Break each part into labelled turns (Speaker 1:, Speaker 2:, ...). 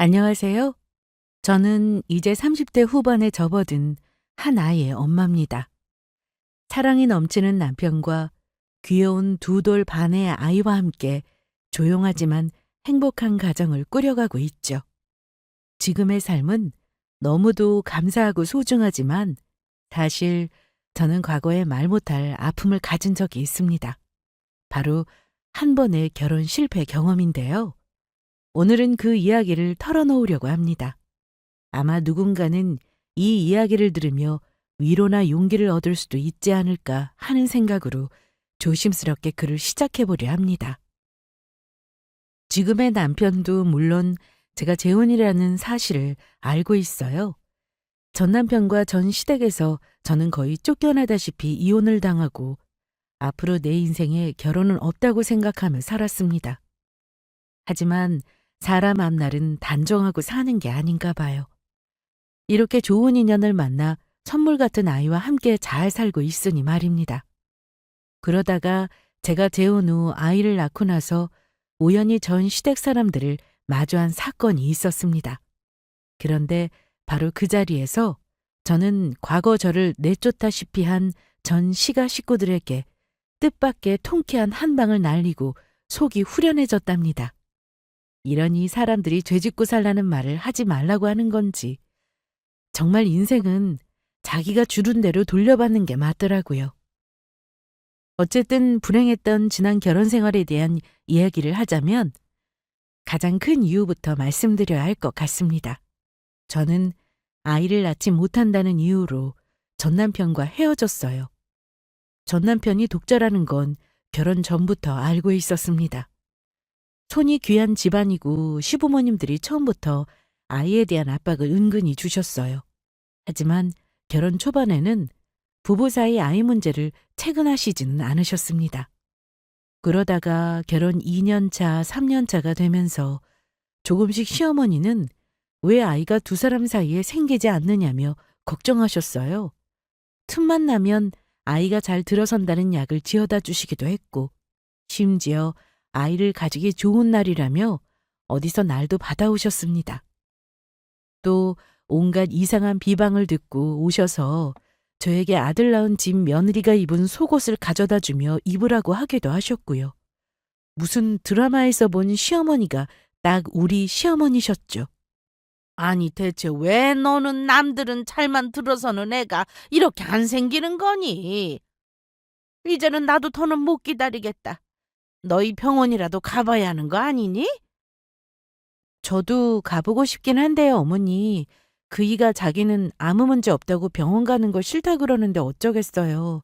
Speaker 1: 안녕하세요. 저는 이제 30대 후반에 접어든 한 아이의 엄마입니다. 사랑이 넘치는 남편과 귀여운 두 돌 반의 아이와 함께 조용하지만 행복한 가정을 꾸려가고 있죠. 지금의 삶은 너무도 감사하고 소중하지만 사실 저는 과거에 말 못할 아픔을 가진 적이 있습니다. 바로 한 번의 결혼 실패 경험인데요. 오늘은 그 이야기를 털어놓으려고 합니다. 아마 누군가는 이 이야기를 들으며 위로나 용기를 얻을 수도 있지 않을까 하는 생각으로 조심스럽게 글을 시작해보려 합니다. 지금의 남편도 물론 제가 재혼이라는 사실을 알고 있어요. 전 남편과 전 시댁에서 저는 거의 쫓겨나다시피 이혼을 당하고 앞으로 내 인생에 결혼은 없다고 생각하며 살았습니다. 하지만 사람 앞날은 단정하고 사는 게 아닌가 봐요. 이렇게 좋은 인연을 만나 선물 같은 아이와 함께 잘 살고 있으니 말입니다. 그러다가 제가 재혼 후 아이를 낳고 나서 우연히 전 시댁 사람들을 마주한 사건이 있었습니다. 그런데 바로 그 자리에서 저는 과거 저를 내쫓다시피 한 전 시가 식구들에게 뜻밖의 통쾌한 한 방을 날리고 속이 후련해졌답니다. 이러니 사람들이 죄짓고 살라는 말을 하지 말라고 하는 건지 정말 인생은 자기가 주른 대로 돌려받는 게 맞더라고요. 어쨌든 불행했던 지난 결혼 생활에 대한 이야기를 하자면 가장 큰 이유부터 말씀드려야 할 것 같습니다. 저는 아이를 낳지 못한다는 이유로 전 남편과 헤어졌어요. 전 남편이 독자라는 건 결혼 전부터 알고 있었습니다. 손이 귀한 집안이고 시부모님들이 처음부터 아이에 대한 압박을 은근히 주셨어요. 하지만 결혼 초반에는 부부 사이 아이 문제를 체근하시지는 않으셨습니다. 그러다가 결혼 2년 차, 3년 차가 되면서 조금씩 시어머니는 왜 아이가 두 사람 사이에 생기지 않느냐며 걱정하셨어요. 틈만 나면 아이가 잘 들어선다는 약을 지어다 주시기도 했고 심지어 아이를 가지기 좋은 날이라며 어디서 날도 받아오셨습니다. 또 온갖 이상한 비방을 듣고 오셔서 저에게 아들 낳은 집 며느리가 입은 속옷을 가져다 주며 입으라고 하기도 하셨고요. 무슨 드라마에서 본 시어머니가 딱 우리 시어머니셨죠.
Speaker 2: 아니 대체 왜 너는 남들은 잘만 들어서는 애가 이렇게 안 생기는 거니? 이제는 나도 더는 못 기다리겠다. 너희 병원이라도 가봐야 하는 거 아니니?
Speaker 1: 저도 가보고 싶긴 한데요, 어머니. 그이가 자기는 아무 문제 없다고 병원 가는 거 싫다 그러는데 어쩌겠어요.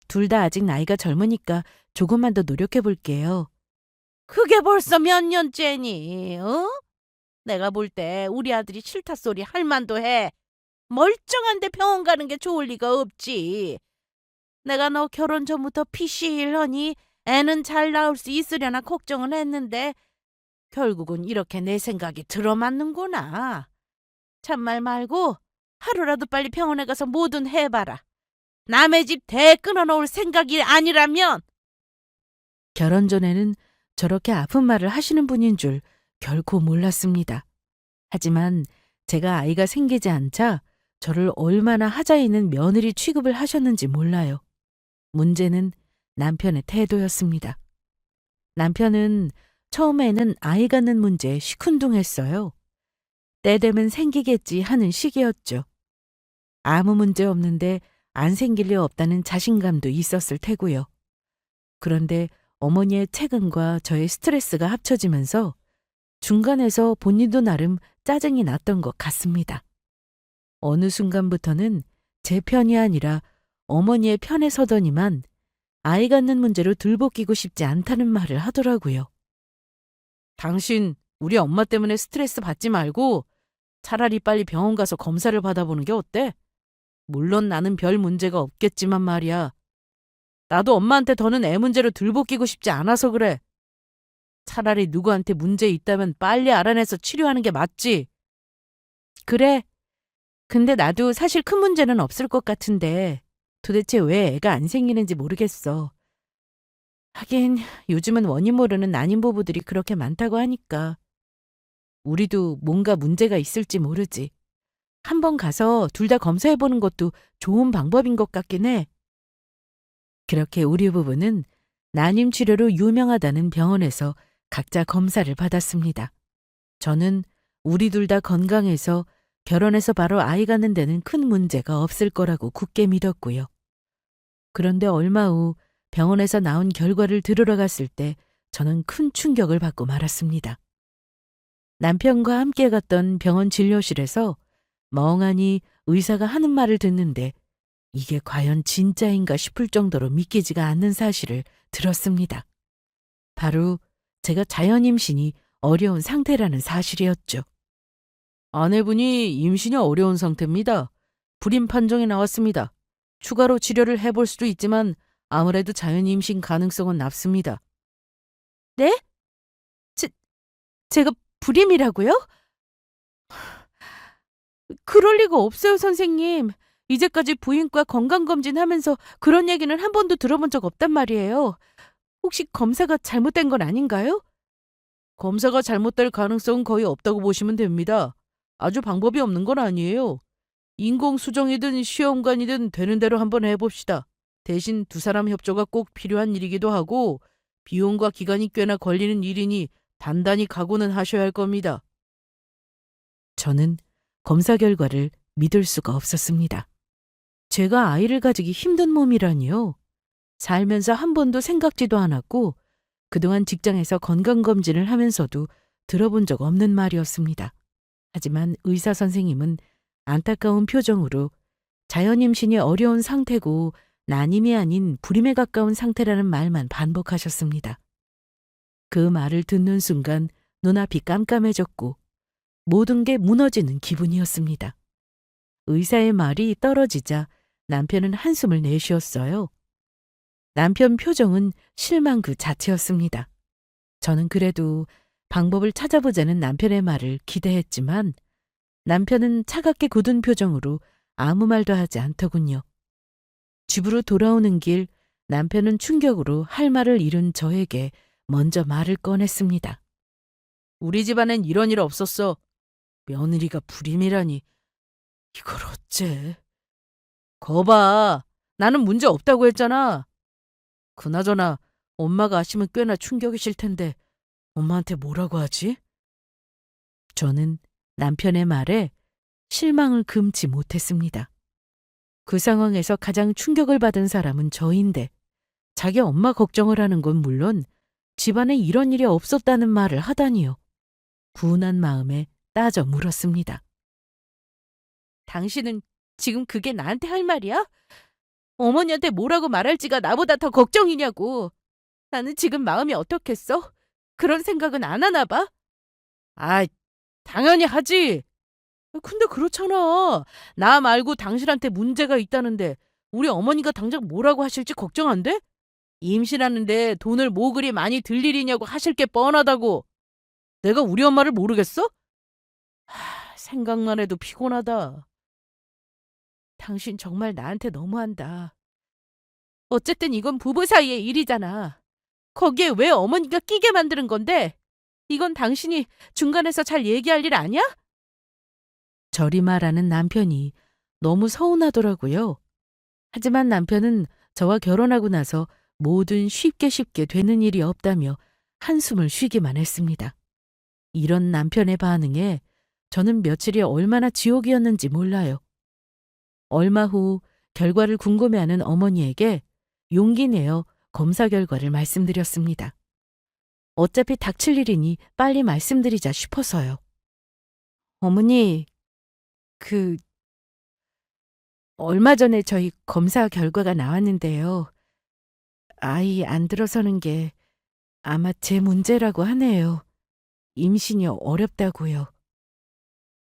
Speaker 1: 둘 다 아직 나이가 젊으니까 조금만 더 노력해 볼게요.
Speaker 2: 그게 벌써 몇 년째니, 어? 내가 볼 때 우리 아들이 싫다 소리 할 만도 해. 멀쩡한데 병원 가는 게 좋을 리가 없지. 내가 너 결혼 전부터 피시일하니 애는 잘 낳을 수 있으려나 걱정은 했는데 결국은 이렇게 내 생각이 들어맞는구나. 참말 말고 하루라도 빨리 병원에 가서 뭐든 해봐라. 남의 집 대 끊어놓을 생각이 아니라면.
Speaker 1: 결혼 전에는 저렇게 아픈 말을 하시는 분인 줄 결코 몰랐습니다. 하지만 제가 아이가 생기지 않자 저를 얼마나 하자 있는 며느리 취급을 하셨는지 몰라요. 문제는 남편의 태도였습니다. 남편은 처음에는 아이 갖는 문제에 시큰둥했어요. 때 되면 생기겠지 하는 시기였죠. 아무 문제 없는데 안 생길 리 없다는 자신감도 있었을 테고요. 그런데 어머니의 체근과 저의 스트레스가 합쳐지면서 중간에서 본인도 나름 짜증이 났던 것 같습니다. 어느 순간부터는 제 편이 아니라 어머니의 편에 서더니만 아이 갖는 문제로 들볶이고 싶지 않다는 말을 하더라고요. 당신 우리 엄마 때문에 스트레스 받지 말고 차라리 빨리 병원 가서 검사를 받아보는 게 어때? 물론 나는 별 문제가 없겠지만 말이야. 나도 엄마한테 더는 애 문제로 들볶이고 싶지 않아서 그래. 차라리 누구한테 문제 있다면 빨리 알아내서 치료하는 게 맞지. 그래. 근데 나도 사실 큰 문제는 없을 것 같은데 도대체 왜 애가 안 생기는지 모르겠어. 하긴 요즘은 원인 모르는 난임 부부들이 그렇게 많다고 하니까. 우리도 뭔가 문제가 있을지 모르지. 한번 가서 둘 다 검사해보는 것도 좋은 방법인 것 같긴 해. 그렇게 우리 부부는 난임 치료로 유명하다는 병원에서 각자 검사를 받았습니다. 저는 우리 둘 다 건강해서 결혼해서 바로 아이 갖는 데는 큰 문제가 없을 거라고 굳게 믿었고요. 그런데 얼마 후 병원에서 나온 결과를 들으러 갔을 때 저는 큰 충격을 받고 말았습니다. 남편과 함께 갔던 병원 진료실에서 멍하니 의사가 하는 말을 듣는데 이게 과연 진짜인가 싶을 정도로 믿기지가 않는 사실을 들었습니다. 바로 제가 자연임신이 어려운 상태라는 사실이었죠. 아내분이 임신이 어려운 상태입니다. 불임 판정이 나왔습니다. 추가로 치료를 해볼 수도 있지만 아무래도 자연임신 가능성은 낮습니다. 네? 제가 불임이라고요? 그럴 리가 없어요, 선생님. 이제까지 부인과 건강검진 하면서 그런 얘기는 한 번도 들어본 적 없단 말이에요. 혹시 검사가 잘못된 건 아닌가요? 검사가 잘못될 가능성은 거의 없다고 보시면 됩니다. 아주 방법이 없는 건 아니에요. 인공수정이든 시험관이든 되는 대로 한번 해봅시다. 대신 두 사람 협조가 꼭 필요한 일이기도 하고 비용과 기간이 꽤나 걸리는 일이니 단단히 각오는 하셔야 할 겁니다. 저는 검사 결과를 믿을 수가 없었습니다. 제가 아이를 가지기 힘든 몸이라니요. 살면서 한 번도 생각지도 않았고 그동안 직장에서 건강검진을 하면서도 들어본 적 없는 말이었습니다. 하지만 의사 선생님은 안타까운 표정으로 자연임신이 어려운 상태고 난임이 아닌 불임에 가까운 상태라는 말만 반복하셨습니다. 그 말을 듣는 순간 눈앞이 깜깜해졌고 모든 게 무너지는 기분이었습니다. 의사의 말이 떨어지자 남편은 한숨을 내쉬었어요. 남편 표정은 실망 그 자체였습니다. 저는 그래도 방법을 찾아보자는 남편의 말을 기대했지만 남편은 차갑게 굳은 표정으로 아무 말도 하지 않더군요. 집으로 돌아오는 길 남편은 충격으로 할 말을 잃은 저에게 먼저 말을 꺼냈습니다. 우리 집안엔 이런 일 없었어. 며느리가 불임이라니. 이걸 어째. 거봐. 나는 문제 없다고 했잖아. 그나저나 엄마가 아시면 꽤나 충격이실 텐데 엄마한테 뭐라고 하지? 저는 남편의 말에 실망을 금치 못했습니다. 그 상황에서 가장 충격을 받은 사람은 저인데 자기 엄마 걱정을 하는 건 물론 집안에 이런 일이 없었다는 말을 하다니요. 분한 마음에 따져 물었습니다. 당신은 지금 그게 나한테 할 말이야? 어머니한테 뭐라고 말할지가 나보다 더 걱정이냐고. 나는 지금 마음이 어떻겠어? 그런 생각은 안 하나 봐? 아, 당연히 하지. 근데 그렇잖아. 나 말고 당신한테 문제가 있다는데 우리 어머니가 당장 뭐라고 하실지 걱정 안 돼? 임신하는데 돈을 뭐 그리 많이 들 일이냐고 하실 게 뻔하다고. 내가 우리 엄마를 모르겠어? 생각만 해도 피곤하다. 당신 정말 나한테 너무한다. 어쨌든 이건 부부 사이의 일이잖아. 거기에 왜 어머니가 끼게 만드는 건데? 이건 당신이 중간에서 잘 얘기할 일 아니야? 저리 말하는 남편이 너무 서운하더라고요. 하지만 남편은 저와 결혼하고 나서 뭐든 쉽게 되는 일이 없다며 한숨을 쉬기만 했습니다. 이런 남편의 반응에 저는 며칠이 얼마나 지옥이었는지 몰라요. 얼마 후 결과를 궁금해하는 어머니에게 용기 내어 검사 결과를 말씀드렸습니다. 어차피 닥칠 일이니 빨리 말씀드리자 싶어서요. 어머니, 얼마 전에 저희 검사 결과가 나왔는데요. 아이 안 들어서는 게 아마 제 문제라고 하네요. 임신이 어렵다고요.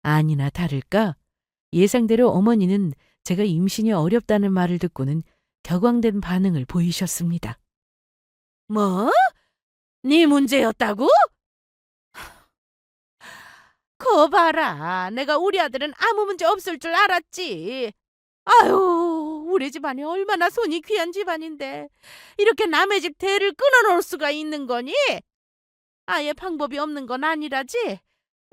Speaker 1: 아니나 다를까 예상대로 어머니는 제가 임신이 어렵다는 말을 듣고는 격앙된 반응을 보이셨습니다. 뭐? 네 문제였다고? 거 봐라. 내가 우리 아들은 아무 문제 없을 줄 알았지. 아유, 우리 집안이 얼마나 손이 귀한 집안인데 이렇게 남의 집 대를 끊어놓을 수가 있는 거니? 아예 방법이 없는 건 아니라지?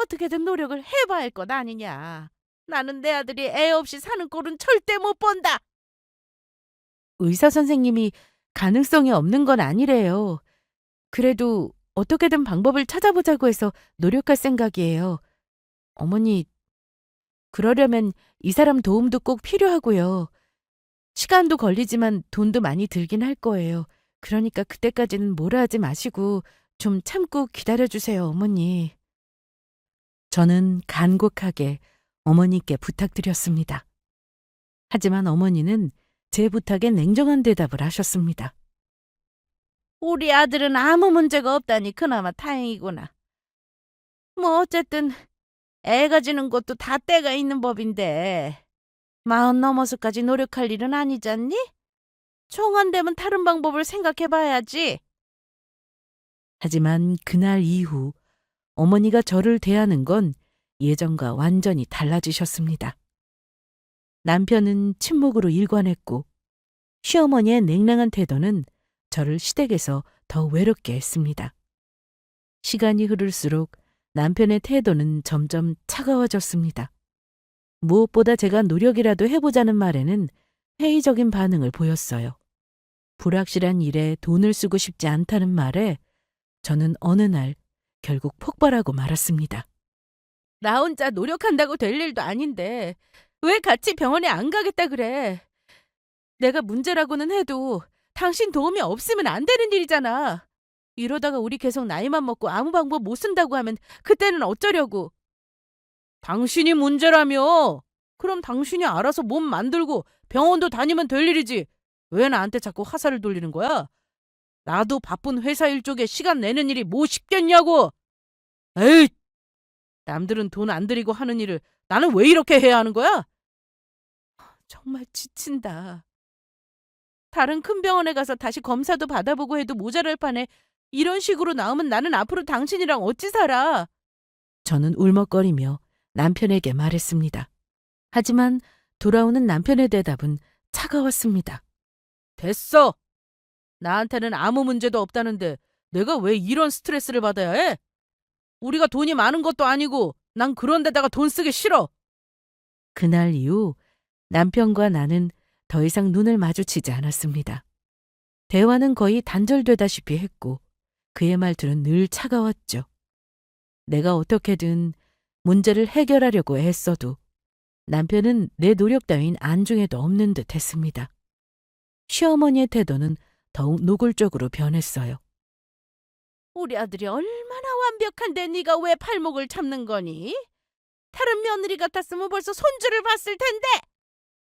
Speaker 2: 어떻게든 노력을 해봐야 할 것 아니냐. 나는 내 아들이 애 없이 사는 꼴은 절대 못 본다.
Speaker 1: 의사 선생님이 가능성이 없는 건 아니래요. 그래도 어떻게든 방법을 찾아보자고 해서 노력할 생각이에요. 어머니, 그러려면 이 사람 도움도 꼭 필요하고요. 시간도 걸리지만 돈도 많이 들긴 할 거예요. 그러니까 그때까지는 뭐라 하지 마시고 좀 참고 기다려주세요, 어머니. 저는 간곡하게 어머니께 부탁드렸습니다. 하지만 어머니는 제 부탁에 냉정한 대답을 하셨습니다.
Speaker 2: 우리 아들은 아무 문제가 없다니 그나마 다행이구나. 뭐 어쨌든 애 가지는 것도 다 때가 있는 법인데 40 넘어서까지 노력할 일은 아니잖니? 정 안 되면 다른 방법을 생각해봐야지.
Speaker 1: 하지만 그날 이후 어머니가 저를 대하는 건 예전과 완전히 달라지셨습니다. 남편은 침묵으로 일관했고 시어머니의 냉랭한 태도는 저를 시댁에서 더 외롭게 했습니다. 시간이 흐를수록 남편의 태도는 점점 차가워졌습니다. 무엇보다 제가 노력이라도 해보자는 말에는 회의적인 반응을 보였어요. 불확실한 일에 돈을 쓰고 싶지 않다는 말에 저는 어느 날 결국 폭발하고 말았습니다.
Speaker 2: 나 혼자 노력한다고 될 일도 아닌데 왜 같이 병원에 안 가겠다 그래? 내가 문제라고는 해도 당신 도움이 없으면 안 되는 일이잖아. 이러다가 우리 계속 나이만 먹고 아무 방법 못 쓴다고 하면 그때는 어쩌려고? 당신이 문제라며? 그럼 당신이 알아서 몸 만들고 병원도 다니면 될 일이지. 왜 나한테 자꾸 화살을 돌리는 거야? 나도 바쁜 회사 일 쪽에 시간 내는 일이 뭐 쉽겠냐고. 에이, 남들은 돈 안 들이고 하는 일을 나는 왜 이렇게 해야 하는 거야? 정말 지친다. 다른 큰 병원에 가서 다시 검사도 받아보고 해도 모자랄 판에 이런 식으로 나오면 나는 앞으로 당신이랑 어찌 살아?
Speaker 1: 저는 울먹거리며 남편에게 말했습니다. 하지만 돌아오는 남편의 대답은 차가웠습니다.
Speaker 2: 됐어. 나한테는 아무 문제도 없다는데 내가 왜 이런 스트레스를 받아야 해? 우리가 돈이 많은 것도 아니고 난 그런 데다가 돈 쓰기 싫어.
Speaker 1: 그날 이후 남편과 나는 더 이상 눈을 마주치지 않았습니다. 대화는 거의 단절되다시피 했고 그의 말투는 늘 차가웠죠. 내가 어떻게든 문제를 해결하려고 애써도 남편은 내 노력 따윈 안중에도 없는 듯 했습니다. 시어머니의 태도는 더욱 노골적으로 변했어요.
Speaker 2: 우리 아들이 얼마나 완벽한데 네가 왜 팔목을 잡는 거니? 다른 며느리 같았으면 벌써 손주를 봤을 텐데.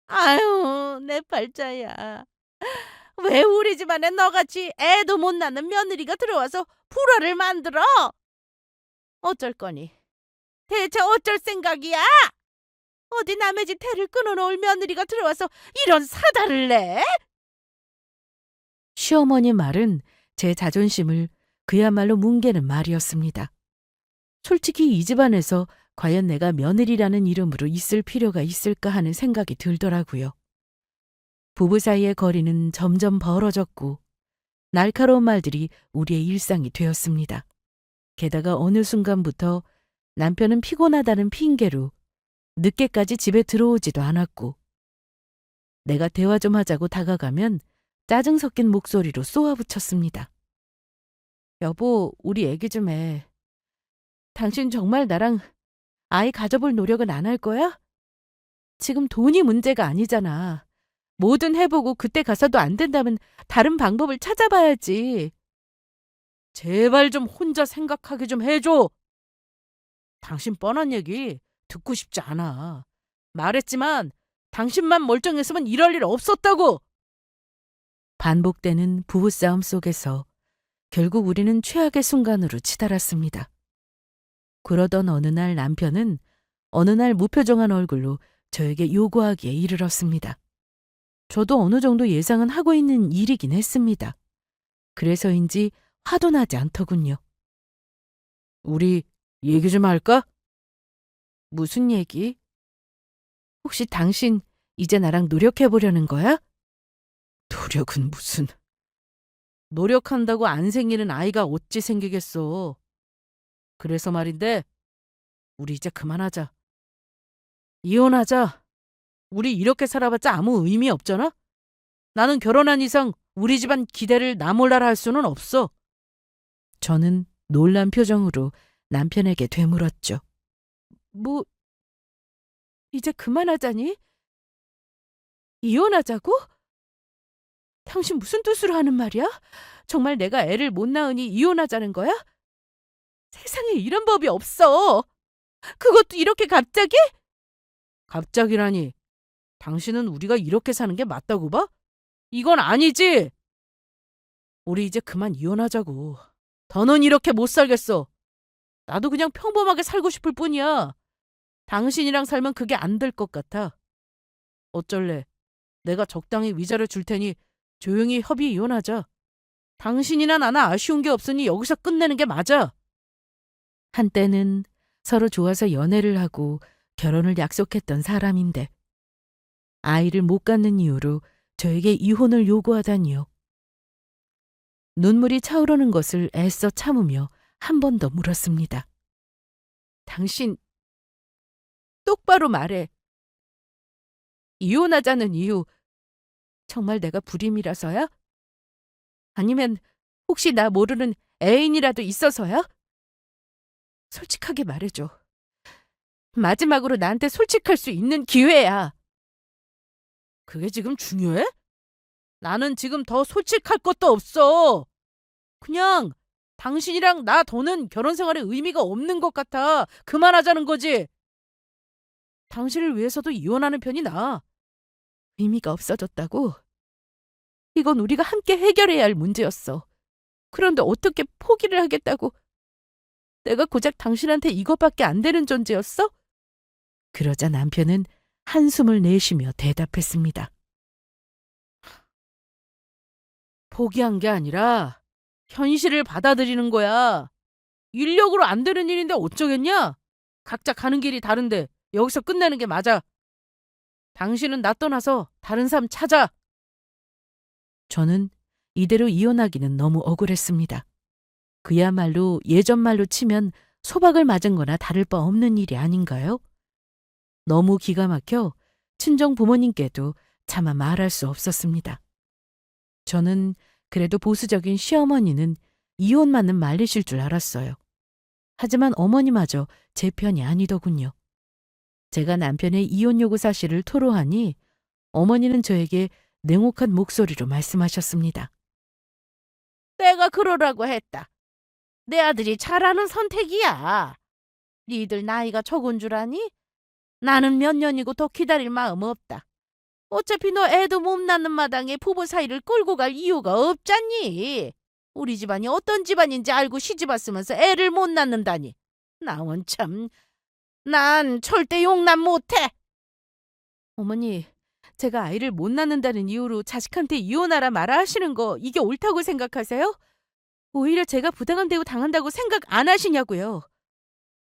Speaker 2: 아유, 내 팔자야. 왜 우리 집안에 너같이 애도 못 낳는 며느리가 들어와서 불화를 만들어? 어쩔 거니? 대체 어쩔 생각이야? 어디 남의 집 태를 끊어놓을 며느리가 들어와서 이런 사달을 내?
Speaker 1: 시어머니 말은 제 자존심을 그야말로 뭉개는 말이었습니다. 솔직히 이 집안에서 과연 내가 며느리라는 이름으로 있을 필요가 있을까 하는 생각이 들더라고요. 부부 사이의 거리는 점점 벌어졌고 날카로운 말들이 우리의 일상이 되었습니다. 게다가 어느 순간부터 남편은 피곤하다는 핑계로 늦게까지 집에 들어오지도 않았고 내가 대화 좀 하자고 다가가면 짜증 섞인 목소리로 쏘아붙였습니다. 여보, 우리 얘기 좀 해. 당신 정말 나랑 아이 가져볼 노력은 안 할 거야? 지금 돈이 문제가 아니잖아. 뭐든 해보고 그때 가서도 안 된다면 다른 방법을 찾아봐야지.
Speaker 2: 제발 좀 혼자 생각하게 좀 해줘. 당신 뻔한 얘기 듣고 싶지 않아. 말했지만 당신만 멀쩡했으면 이럴 일 없었다고.
Speaker 1: 반복되는 부부싸움 속에서 결국 우리는 최악의 순간으로 치달았습니다. 그러던 어느 날 남편은 어느 날 무표정한 얼굴로 저에게 요구하기에 이르렀습니다. 저도 어느 정도 예상은 하고 있는 일이긴 했습니다. 그래서인지 화도 나지 않더군요.
Speaker 2: 우리 얘기 좀 할까?
Speaker 1: 무슨 얘기? 혹시 당신 이제 나랑 노력해보려는 거야?
Speaker 2: 노력은 무슨. 노력한다고 안 생기는 아이가 어찌 생기겠어. 그래서 말인데
Speaker 1: 우리 이제 그만하자. 이혼하자. 우리 이렇게 살아봤자 아무 의미 없잖아? 나는 결혼한 이상 우리 집안 기대를 나 몰라라 할 수는 없어. 저는 놀란 표정으로 남편에게 되물었죠. 뭐, 이제 그만하자니? 이혼하자고? 당신 무슨 뜻으로 하는 말이야? 정말 내가 애를 못 낳으니 이혼하자는 거야? 세상에 이런 법이 없어. 그것도 이렇게 갑자기? 갑자기라니. 당신은 우리가 이렇게 사는 게 맞다고 봐? 이건 아니지. 우리 이제 그만 이혼하자고. 더는 이렇게 못 살겠어. 나도 그냥 평범하게 살고 싶을 뿐이야. 당신이랑 살면 그게 안 될 것 같아. 어쩔래? 내가 적당히 위자료 줄 테니 조용히 협의 이혼하자. 당신이나 나나 아쉬운 게 없으니 여기서 끝내는 게 맞아. 한때는 서로 좋아서 연애를 하고 결혼을 약속했던 사람인데 아이를 못 갖는 이유로 저에게 이혼을 요구하다니요. 눈물이 차오르는 것을 애써 참으며 한 번 더 물었습니다. 당신 똑바로 말해. 이혼하자는 이유 정말 내가 불임이라서야? 아니면 혹시 나 모르는 애인이라도 있어서야? 솔직하게 말해줘. 마지막으로 나한테 솔직할 수 있는 기회야. 그게 지금 중요해? 나는 지금 더 솔직할 것도 없어. 그냥 당신이랑 나 더는 결혼 생활에 의미가 없는 것 같아. 그만하자는 거지. 당신을 위해서도 이혼하는 편이 나아. 의미가 없어졌다고? 이건 우리가 함께 해결해야 할 문제였어. 그런데 어떻게 포기를 하겠다고? 내가 고작 당신한테 이것밖에 안 되는 존재였어? 그러자 남편은 한숨을 내쉬며 대답했습니다. 포기한 게 아니라 현실을 받아들이는 거야. 인력으로 안 되는 일인데 어쩌겠냐? 각자 가는 길이 다른데 여기서 끝내는 게 맞아. 당신은 나 떠나서 다른 삶 찾아. 저는 이대로 이혼하기는 너무 억울했습니다. 그야말로 예전 말로 치면 소박을 맞은 거나 다를 바 없는 일이 아닌가요? 너무 기가 막혀 친정 부모님께도 차마 말할 수 없었습니다. 저는 그래도 보수적인 시어머니는 이혼만은 말리실 줄 알았어요. 하지만 어머니마저 제 편이 아니더군요. 제가 남편의 이혼 요구 사실을 토로하니 어머니는 저에게 냉혹한 목소리로 말씀하셨습니다.
Speaker 2: 내가 그러라고 했다. 내 아들이 잘하는 선택이야. 니들 나이가 적은 줄 아니? 나는 몇 년이고 더 기다릴 마음 없다. 어차피 너 애도 못 낳는 마당에 부부 사이를 끌고 갈 이유가 없잖니. 우리 집안이 어떤 집안인지 알고 시집 왔으면서 애를 못 낳는다니. 나원 참, 난 절대 용납 못해.
Speaker 1: 어머니, 제가 아이를 못 낳는다는 이유로 자식한테 이혼하라 마라 하시는 거 이게 옳다고 생각하세요? 오히려 제가 부당한 대우 당한다고 생각 안 하시냐고요.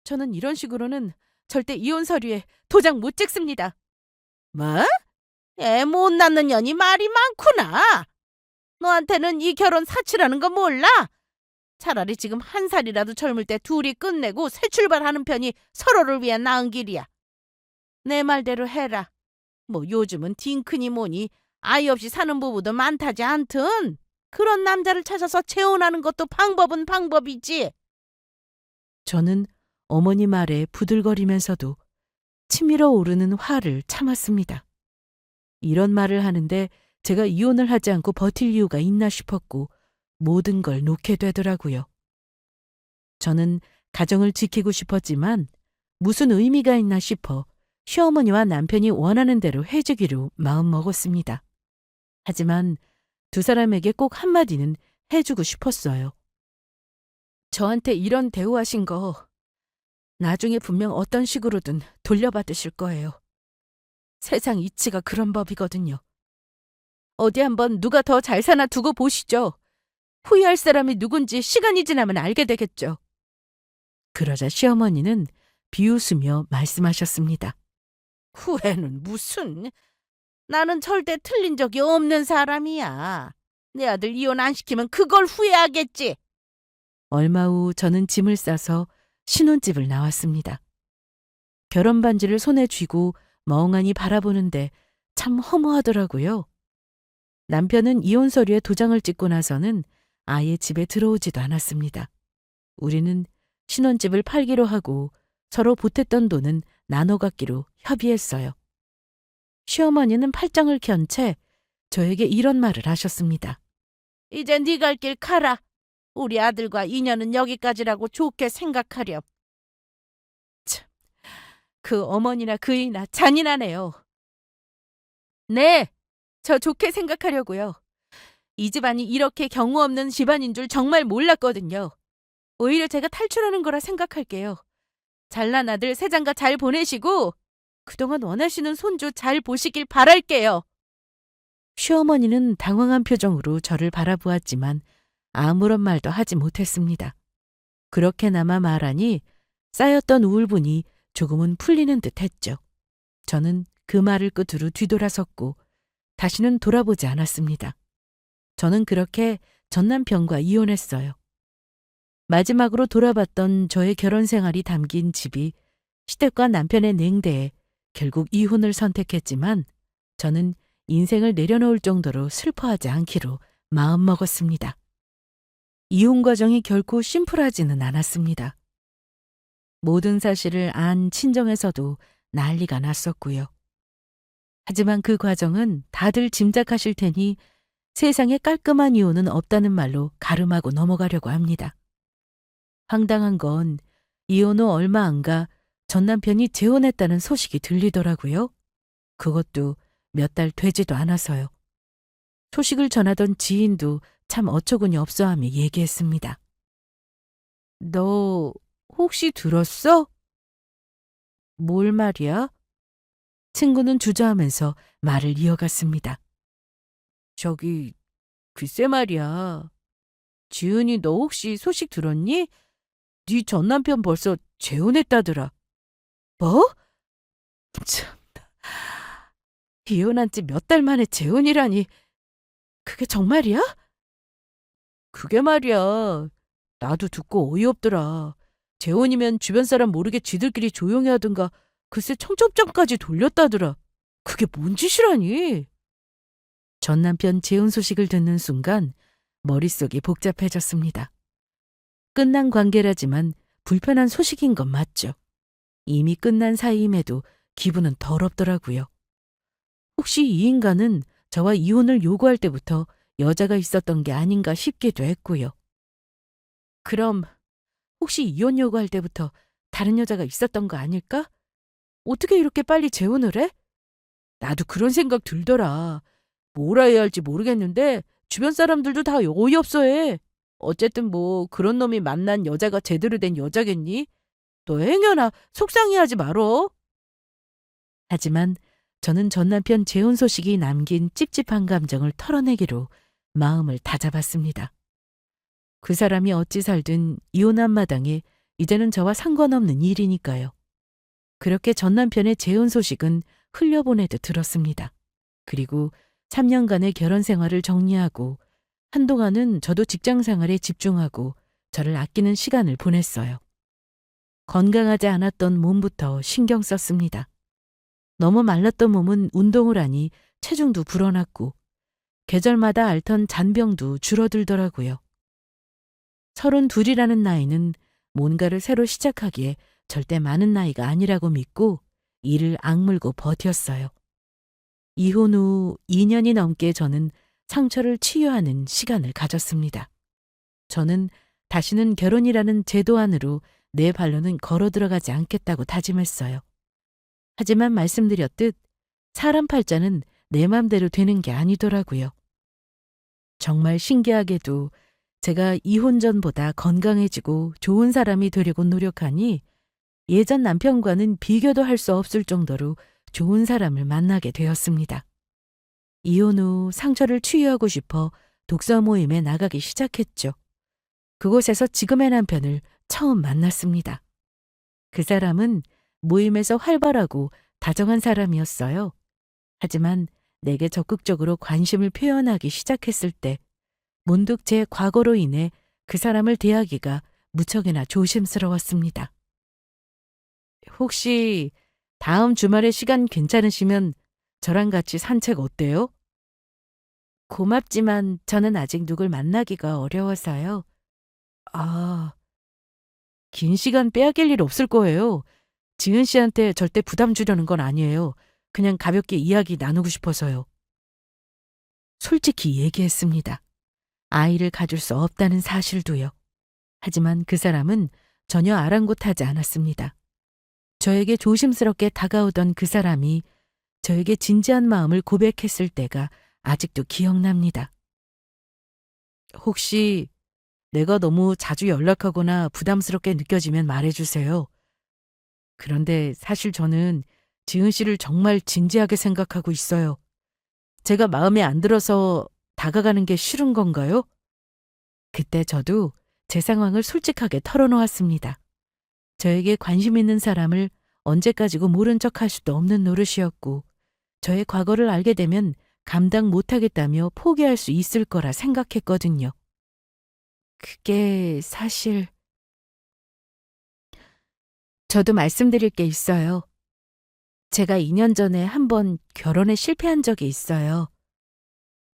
Speaker 1: 저는 이런 식으로는 절대 이혼 서류에 도장 못 찍습니다.
Speaker 2: 뭐? 애 못 낳는 년이 말이 많구나. 너한테는 이 결혼 사치라는 거 몰라? 차라리 지금 한 살이라도 젊을 때 둘이 끝내고 새 출발하는 편이 서로를 위한 나은 길이야. 내 말대로 해라. 뭐 요즘은 딩크니 뭐니 아이 없이 사는 부부도 많다지 않든 그런 남자를 찾아서 재혼하는 것도 방법은 방법이지.
Speaker 1: 저는 어머니 말에 부들거리면서도 치밀어 오르는 화를 참았습니다. 이런 말을 하는데 제가 이혼을 하지 않고 버틸 이유가 있나 싶었고 모든 걸 놓게 되더라고요. 저는 가정을 지키고 싶었지만 무슨 의미가 있나 싶어 시어머니와 남편이 원하는 대로 해주기로 마음먹었습니다. 하지만 두 사람에게 꼭 한마디는 해주고 싶었어요. 저한테 이런 대우하신 거 나중에 분명 어떤 식으로든 돌려받으실 거예요. 세상 이치가 그런 법이거든요. 어디 한번 누가 더 잘 사나 두고 보시죠. 후회할 사람이 누군지 시간이 지나면 알게 되겠죠. 그러자 시어머니는 비웃으며 말씀하셨습니다.
Speaker 2: 후회는 무슨? 나는 절대 틀린 적이 없는 사람이야. 내 아들 이혼 안 시키면 그걸 후회하겠지.
Speaker 1: 얼마 후 저는 짐을 싸서 신혼집을 나왔습니다. 결혼 반지를 손에 쥐고 멍하니 바라보는데 참 허무하더라고요. 남편은 이혼 서류에 도장을 찍고 나서는 아예 집에 들어오지도 않았습니다. 우리는 신혼집을 팔기로 하고 서로 보탰던 돈은 나눠 갖기로 협의했어요. 시어머니는 팔짱을 켠 채 저에게 이런 말을 하셨습니다.
Speaker 2: 이제 네 갈 길 가라. 우리 아들과 인연은 여기까지라고 좋게 생각하렴.
Speaker 1: 그 어머니나 그이나 잔인하네요. 네, 저 좋게 생각하려고요. 이 집안이 이렇게 경우 없는 집안인 줄 정말 몰랐거든요. 오히려 제가 탈출하는 거라 생각할게요. 잘난 아들 새장가 잘 보내시고 그동안 원하시는 손주 잘 보시길 바랄게요. 시어머니는 당황한 표정으로 저를 바라보았지만 아무런 말도 하지 못했습니다. 그렇게나마 말하니 쌓였던 우울분이 조금은 풀리는 듯 했죠. 저는 그 말을 끝으로 뒤돌아섰고 다시는 돌아보지 않았습니다. 저는 그렇게 전 남편과 이혼했어요. 마지막으로 돌아봤던 저의 결혼 생활이 담긴 집이 시댁과 남편의 냉대에 결국 이혼을 선택했지만 저는 인생을 내려놓을 정도로 슬퍼하지 않기로 마음먹었습니다. 이혼 과정이 결코 심플하지는 않았습니다. 모든 사실을 안 친정에서도 난리가 났었고요. 하지만 그 과정은 다들 짐작하실 테니 세상에 깔끔한 이혼은 없다는 말로 가름하고 넘어가려고 합니다. 황당한 건 이혼 후 얼마 안 가 전 남편이 재혼했다는 소식이 들리더라고요. 그것도 몇 달 되지도 않아서요. 소식을 전하던 지인도 참 어처구니 없어하며 얘기했습니다. 너 혹시 들었어? 뭘 말이야? 친구는 주저하면서 말을 이어갔습니다. 저기, 글쎄 말이야. 지은이 너 혹시 소식 들었니? 네 전 남편 벌써 재혼했다더라. 뭐? 참, 이혼한 지 몇 달 만에 재혼이라니. 그게 정말이야? 그게 말이야. 나도 듣고 어이없더라. 재혼이면 주변 사람 모르게 쥐들끼리 조용히 하든가 글쎄 청첩장까지 돌렸다더라. 그게 뭔 짓이라니? 전 남편 재혼 소식을 듣는 순간 머릿속이 복잡해졌습니다. 끝난 관계라지만 불편한 소식인 건 맞죠. 이미 끝난 사이임에도 기분은 더럽더라고요. 혹시 이 인간은 저와 이혼을 요구할 때부터 여자가 있었던 게 아닌가 싶기도 했고요. 그럼 혹시 이혼 요구할 때부터 다른 여자가 있었던 거 아닐까? 어떻게 이렇게 빨리 재혼을 해? 나도 그런 생각 들더라. 뭐라 해야 할지 모르겠는데 주변 사람들도 다 어이없어해. 어쨌든 뭐 그런 놈이 만난 여자가 제대로 된 여자겠니? 너 행여나 속상해하지 말어. 하지만 저는 전 남편 재혼 소식이 남긴 찝찝한 감정을 털어내기로 마음을 다잡았습니다. 그 사람이 어찌 살든 이혼한 마당에 이제는 저와 상관없는 일이니까요. 그렇게 전 남편의 재혼 소식은 흘려보내듯 들었습니다. 그리고 3년간의 결혼 생활을 정리하고 한동안은 저도 직장 생활에 집중하고 저를 아끼는 시간을 보냈어요. 건강하지 않았던 몸부터 신경 썼습니다. 너무 말랐던 몸은 운동을 하니 체중도 불어났고 계절마다 앓던 잔병도 줄어들더라고요. 32이라는 나이는 뭔가를 새로 시작하기에 절대 많은 나이가 아니라고 믿고 이를 악물고 버텼어요. 이혼 후 2년이 넘게 저는 상처를 치유하는 시간을 가졌습니다. 저는 다시는 결혼이라는 제도 안으로 내 발로는 걸어 들어가지 않겠다고 다짐했어요. 하지만 말씀드렸듯 사람 팔자는 내 맘대로 되는 게 아니더라고요. 정말 신기하게도 제가 이혼 전보다 건강해지고 좋은 사람이 되려고 노력하니 예전 남편과는 비교도 할 수 없을 정도로 좋은 사람을 만나게 되었습니다. 이혼 후 상처를 치유하고 싶어 독서 모임에 나가기 시작했죠. 그곳에서 지금의 남편을 처음 만났습니다. 그 사람은 모임에서 활발하고 다정한 사람이었어요. 하지만 내게 적극적으로 관심을 표현하기 시작했을 때 문득 제 과거로 인해 그 사람을 대하기가 무척이나 조심스러웠습니다. 혹시 다음 주말에 시간 괜찮으시면 저랑 같이 산책 어때요? 고맙지만 저는 아직 누굴 만나기가 어려워서요. 아, 긴 시간 빼앗길 일 없을 거예요. 지은 씨한테 절대 부담 주려는 건 아니에요. 그냥 가볍게 이야기 나누고 싶어서요. 솔직히 얘기했습니다. 아이를 가질 수 없다는 사실도요. 하지만 그 사람은 전혀 아랑곳하지 않았습니다. 저에게 조심스럽게 다가오던 그 사람이 저에게 진지한 마음을 고백했을 때가 아직도 기억납니다. 혹시 내가 너무 자주 연락하거나 부담스럽게 느껴지면 말해주세요. 그런데 사실 저는 지은 씨를 정말 진지하게 생각하고 있어요. 제가 마음에 안 들어서 다가가는 게 싫은 건가요? 그때 저도 제 상황을 솔직하게 털어놓았습니다. 저에게 관심 있는 사람을 언제까지고 모른 척 할 수도 없는 노릇이었고, 저의 과거를 알게 되면 감당 못하겠다며 포기할 수 있을 거라 생각했거든요. 그게 사실... 저도 말씀드릴 게 있어요. 제가 2년 전에 한 번 결혼에 실패한 적이 있어요.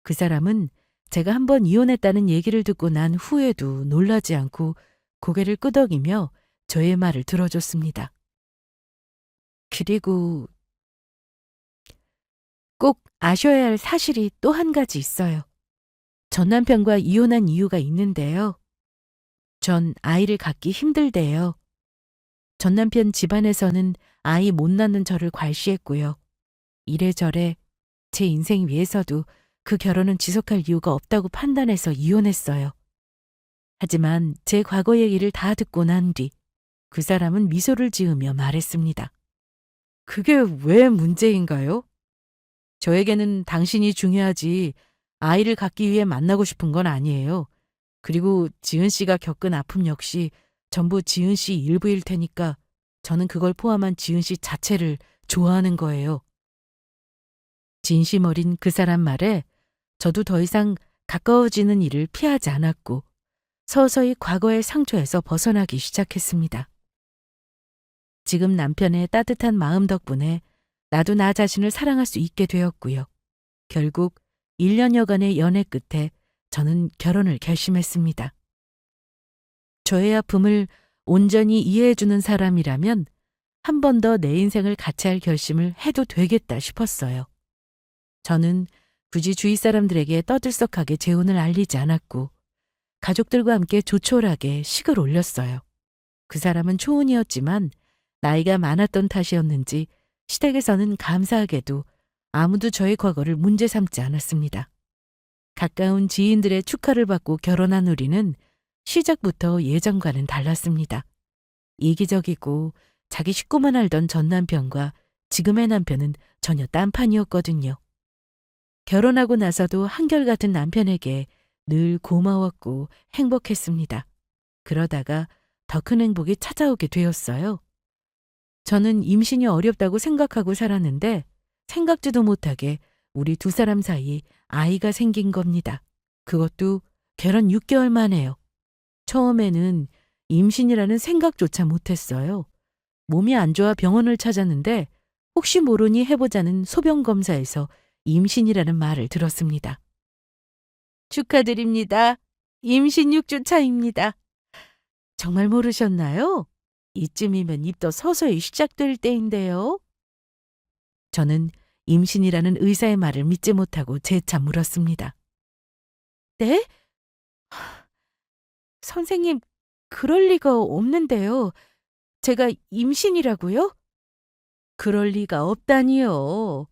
Speaker 1: 그 사람은 제가 한 번 이혼했다는 얘기를 듣고 난 후에도 놀라지 않고 고개를 끄덕이며 저의 말을 들어줬습니다. 그리고 꼭 아셔야 할 사실이 또 한 가지 있어요. 전 남편과 이혼한 이유가 있는데요. 전 아이를 갖기 힘들대요. 전 남편 집안에서는 아이 못 낳는 저를 괄시했고요. 이래저래 제 인생 위해서도 그 결혼은 지속할 이유가 없다고 판단해서 이혼했어요. 하지만 제 과거 얘기를 다 듣고 난 뒤 그 사람은 미소를 지으며 말했습니다. 그게 왜 문제인가요? 저에게는 당신이 중요하지 아이를 갖기 위해 만나고 싶은 건 아니에요. 그리고 지은 씨가 겪은 아픔 역시 전부 지은 씨 일부일 테니까 저는 그걸 포함한 지은 씨 자체를 좋아하는 거예요. 진심 어린 그 사람 말에 저도 더 이상 가까워지는 일을 피하지 않았고 서서히 과거의 상처에서 벗어나기 시작했습니다. 지금 남편의 따뜻한 마음 덕분에 나도 나 자신을 사랑할 수 있게 되었고요. 결국 1년여간의 연애 끝에 저는 결혼을 결심했습니다. 저의 아픔을 온전히 이해해주는 사람이라면 한 번 더 내 인생을 같이 할 결심을 해도 되겠다 싶었어요. 저는 굳이 주위 사람들에게 떠들썩하게 재혼을 알리지 않았고 가족들과 함께 조촐하게 식을 올렸어요. 그 사람은 초혼이었지만 나이가 많았던 탓이었는지 시댁에서는 감사하게도 아무도 저의 과거를 문제 삼지 않았습니다. 가까운 지인들의 축하를 받고 결혼한 우리는 시작부터 예전과는 달랐습니다. 이기적이고 자기 식구만 알던 전 남편과 지금의 남편은 전혀 딴판이었거든요. 결혼하고 나서도 한결같은 남편에게 늘 고마웠고 행복했습니다. 그러다가 더 큰 행복이 찾아오게 되었어요. 저는 임신이 어렵다고 생각하고 살았는데 생각지도 못하게 우리 두 사람 사이에 아이가 생긴 겁니다. 그것도 결혼 6개월 만에요. 처음에는 임신이라는 생각조차 못했어요. 몸이 안 좋아 병원을 찾았는데 혹시 모르니 해보자는 소변 검사에서 임신이라는 말을 들었습니다. 축하드립니다. 임신 6주 차입니다. 정말 모르셨나요? 이쯤이면 입도 서서히 시작될 때인데요. 저는 임신이라는 의사의 말을 믿지 못하고 재차 물었습니다. 네? 선생님, 그럴 리가 없는데요. 제가 임신이라고요? 그럴 리가 없다니요.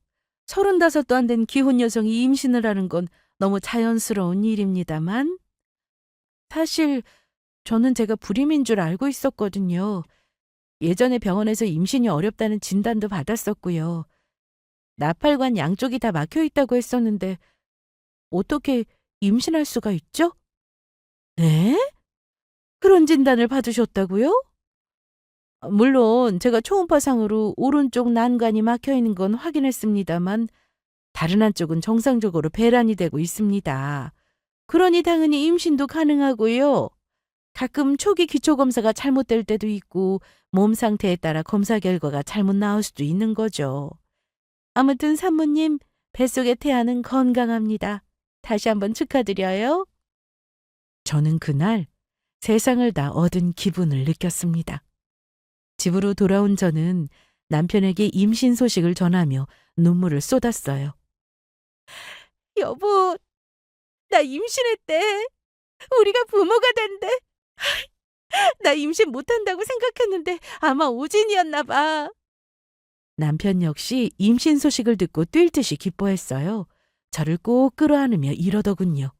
Speaker 1: 35도 안 된 기혼 여성이 임신을 하는 건 너무 자연스러운 일입니다만. 사실 저는 제가 불임인 줄 알고 있었거든요. 예전에 병원에서 임신이 어렵다는 진단도 받았었고요. 나팔관 양쪽이 다 막혀 있다고 했었는데 어떻게 임신할 수가 있죠? 네? 그런 진단을 받으셨다고요? 물론 제가 초음파상으로 오른쪽 난관이 막혀 있는 건 확인했습니다만 다른 한쪽은 정상적으로 배란이 되고 있습니다. 그러니 당연히 임신도 가능하고요. 가끔 초기 기초 검사가 잘못될 때도 있고 몸 상태에 따라 검사 결과가 잘못 나올 수도 있는 거죠. 아무튼 산모님, 뱃속의 태아는 건강합니다. 다시 한번 축하드려요. 저는 그날 세상을 다 얻은 기분을 느꼈습니다. 집으로 돌아온 저는 남편에게 임신 소식을 전하며 눈물을 쏟았어요.
Speaker 2: 여보, 나 임신했대. 우리가 부모가 된대. 나 임신 못한다고 생각했는데 아마 오진이었나 봐.
Speaker 1: 남편 역시 임신 소식을 듣고 뛸 듯이 기뻐했어요. 저를 꼭 끌어안으며 이러더군요.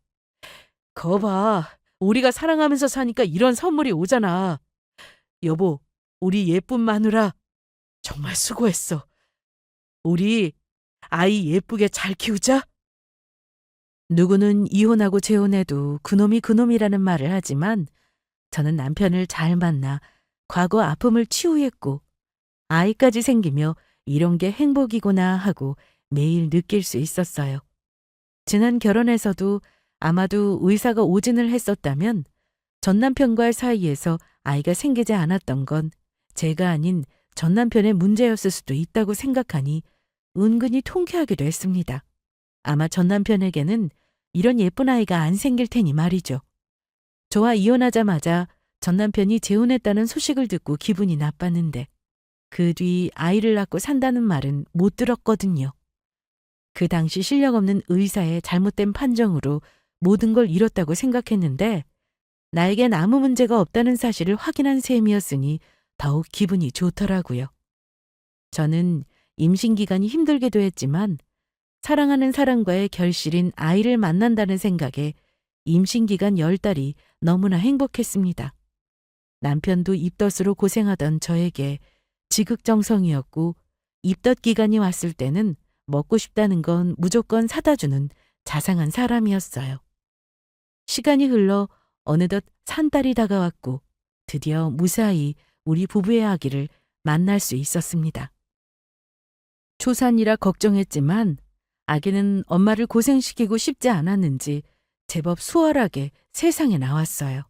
Speaker 1: 거봐, 우리가 사랑하면서 사니까 이런 선물이 오잖아. 여보, 우리 예쁜 마누라 정말 수고했어. 우리 아이 예쁘게 잘 키우자. 누구는 이혼하고 재혼해도 그놈이 그놈이라는 말을 하지만 저는 남편을 잘 만나 과거 아픔을 치유했고 아이까지 생기며 이런 게 행복이구나 하고 매일 느낄 수 있었어요. 지난 결혼에서도 아마도 의사가 오진을 했었다면 전 남편과의 사이에서 아이가 생기지 않았던 건 제가 아닌 전 남편의 문제였을 수도 있다고 생각하니 은근히 통쾌하기도 했습니다. 아마 전 남편에게는 이런 예쁜 아이가 안 생길 테니 말이죠. 저와 이혼하자마자 전 남편이 재혼했다는 소식을 듣고 기분이 나빴는데 그 뒤 아이를 낳고 산다는 말은 못 들었거든요. 그 당시 실력 없는 의사의 잘못된 판정으로 모든 걸 잃었다고 생각했는데 나에겐 아무 문제가 없다는 사실을 확인한 셈이었으니 더욱 기분이 좋더라고요. 저는 임신 기간이 힘들기도 했지만 사랑하는 사람과의 결실인 아이를 만난다는 생각에 임신 기간 10달이 너무나 행복했습니다. 남편도 입덧으로 고생하던 저에게 지극정성이었고 입덧 기간이 왔을 때는 먹고 싶다는 건 무조건 사다 주는 자상한 사람이었어요. 시간이 흘러 어느덧 산달이 다가왔고 드디어 무사히 우리 부부의 아기를 만날 수 있었습니다. 초산이라 걱정했지만 아기는 엄마를 고생시키고 싶지 않았는지 제법 수월하게 세상에 나왔어요.